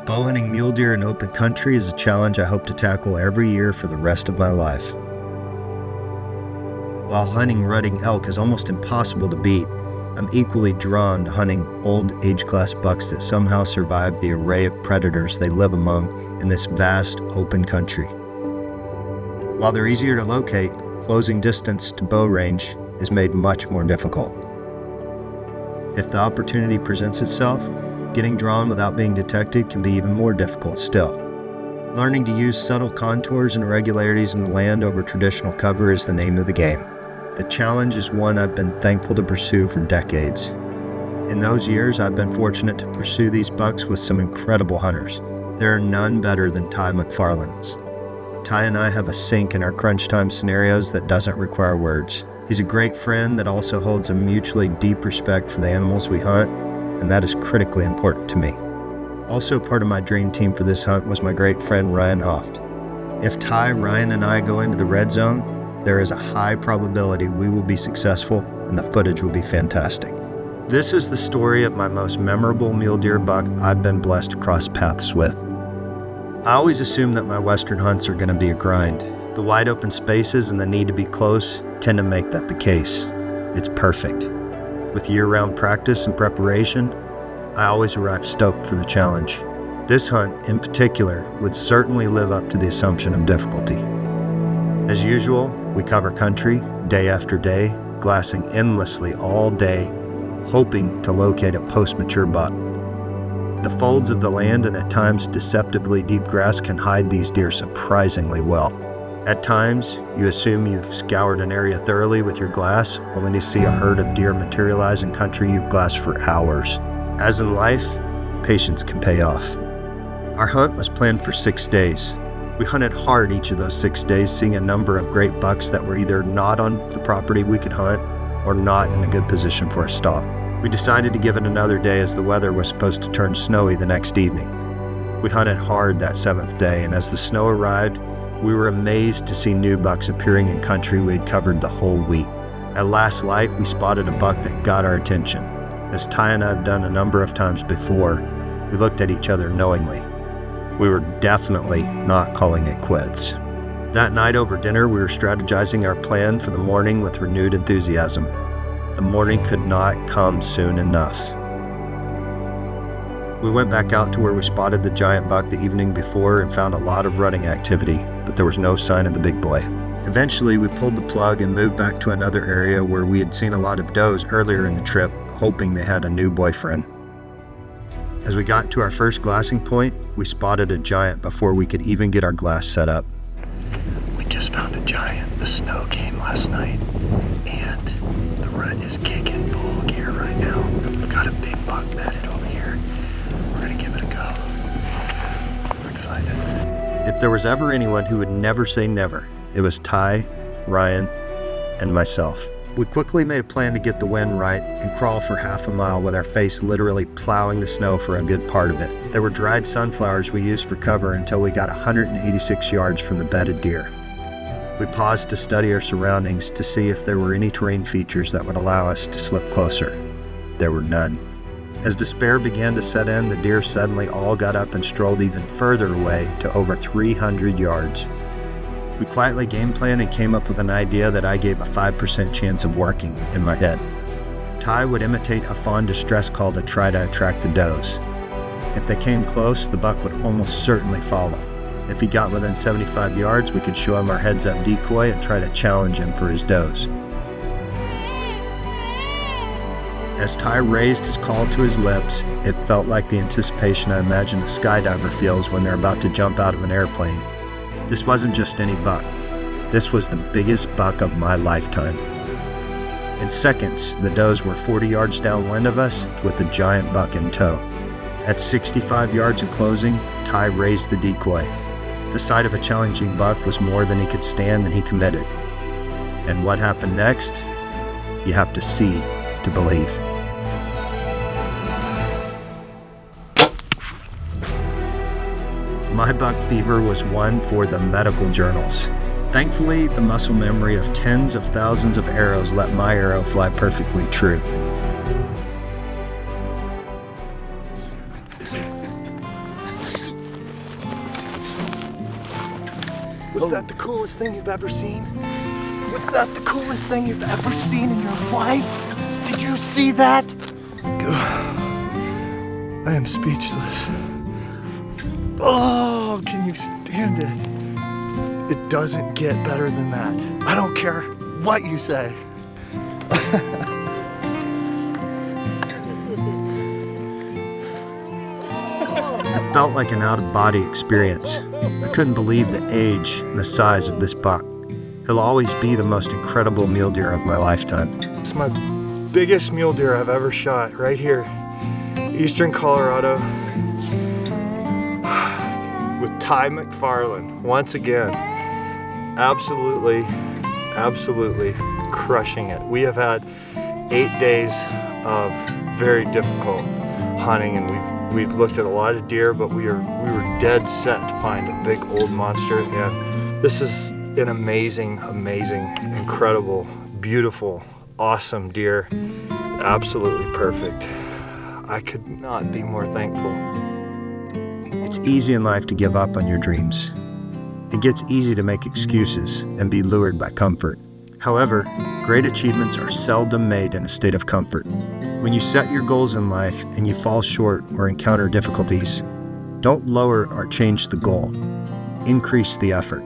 Bowhunting mule deer in open country is a challenge I hope to tackle every year for the rest of my life. While hunting rutting elk is almost impossible to beat, I'm equally drawn to hunting old age-class bucks that somehow survive the array of predators they live among in this vast open country. While they're easier to locate, closing distance to bow range is made much more difficult. If the opportunity presents itself, getting drawn without being detected can be even more difficult still. Learning to use subtle contours and irregularities in the land over traditional cover is the name of the game. The challenge is one I've been thankful to pursue for decades. In those years, I've been fortunate to pursue these bucks with some incredible hunters. There are none better than Ty McFarland's. Ty and I have a sync in our crunch time scenarios that doesn't require words. He's a great friend that also holds a mutually deep respect for the animals we hunt, and that is critically important to me. Also part of my dream team for this hunt was my great friend Ryan Hoft. If Ty, Ryan, and I go into the red zone, there is a high probability we will be successful and the footage will be fantastic. This is the story of my most memorable mule deer buck I've been blessed to cross paths with. I always assume that my western hunts are going to be a grind. The wide open spaces and the need to be close tend to make that the case. It's perfect. With year-round practice and preparation, I always arrive stoked for the challenge. This hunt, in particular, would certainly live up to the assumption of difficulty. As usual, we cover country, day after day, glassing endlessly all day, hoping to locate a post-mature buck. The folds of the land and at times deceptively deep grass can hide these deer surprisingly well. At times, you assume you've scoured an area thoroughly with your glass, only to see a herd of deer materialize in country you've glassed for hours. As in life, patience can pay off. Our hunt was planned for 6 days. We hunted hard each of those 6 days, seeing a number of great bucks that were either not on the property we could hunt or not in a good position for a stalk. We decided to give it another day as the weather was supposed to turn snowy the next evening. We hunted hard that 7th day, and as the snow arrived, we were amazed to see new bucks appearing in country we had covered the whole week. At last light, we spotted a buck that got our attention. As Ty and I have done a number of times before, we looked at each other knowingly. We were definitely not calling it quits. That night over dinner, we were strategizing our plan for the morning with renewed enthusiasm. The morning could not come soon enough. We went back out to where we spotted the giant buck the evening before and found a lot of rutting activity, but there was no sign of the big boy. Eventually, we pulled the plug and moved back to another area where we had seen a lot of does earlier in the trip, hoping they had a new boyfriend. As we got to our first glassing point, we spotted a giant before we could even get our glass set up. We just found a giant. The snow came last night, and the rut is kicking full gear right now. We've got a big buck bedded over here. We're gonna give it a go. I'm excited. If there was ever anyone who would never say never, it was Ty, Ryan, and myself. We quickly made a plan to get the wind right and crawl for half a mile with our face literally plowing the snow for a good part of it. There were dried sunflowers we used for cover until we got 186 yards from the bedded deer. We paused to study our surroundings to see if there were any terrain features that would allow us to slip closer. There were none. As despair began to set in, the deer suddenly all got up and strolled even further away to over 300 yards. We quietly game planned and came up with an idea that I gave a 5% chance of working in my head. Ty would imitate a fawn distress call to try to attract the does. If they came close, the buck would almost certainly follow. If he got within 75 yards, we could show him our heads-up decoy and try to challenge him for his does. As Ty raised his call to his lips, it felt like the anticipation I imagine a skydiver feels when they're about to jump out of an airplane. This wasn't just any buck. This was the biggest buck of my lifetime. In seconds, the does were 40 yards downwind of us with the giant buck in tow. At 65 yards of closing, Ty raised the decoy. The sight of a challenging buck was more than he could stand, and he committed. And what happened next? You have to see to believe. My buck fever was one for the medical journals. Thankfully, the muscle memory of tens of thousands of arrows let my arrow fly perfectly true. Was that the coolest thing you've ever seen? Was that the coolest thing you've ever seen in your life? Did you see that? I am speechless. Oh, can you stand it? It doesn't get better than that. I don't care what you say. It felt like an out-of-body experience. I couldn't believe the age and the size of this buck. He'll always be the most incredible mule deer of my lifetime. It's my biggest mule deer I've ever shot, right here, eastern Colorado, with Ty McFarland, once again. Absolutely crushing it. We have had 8 days of very difficult hunting, and we've looked at a lot of deer, but we were dead set to find a big old monster, and this is an amazing, incredible, beautiful, awesome deer. Absolutely perfect. I could not be more thankful. It's easy in life to give up on your dreams. It gets easy to make excuses and be lured by comfort. However, great achievements are seldom made in a state of comfort. When you set your goals in life and you fall short or encounter difficulties, don't lower or change the goal. Increase the effort.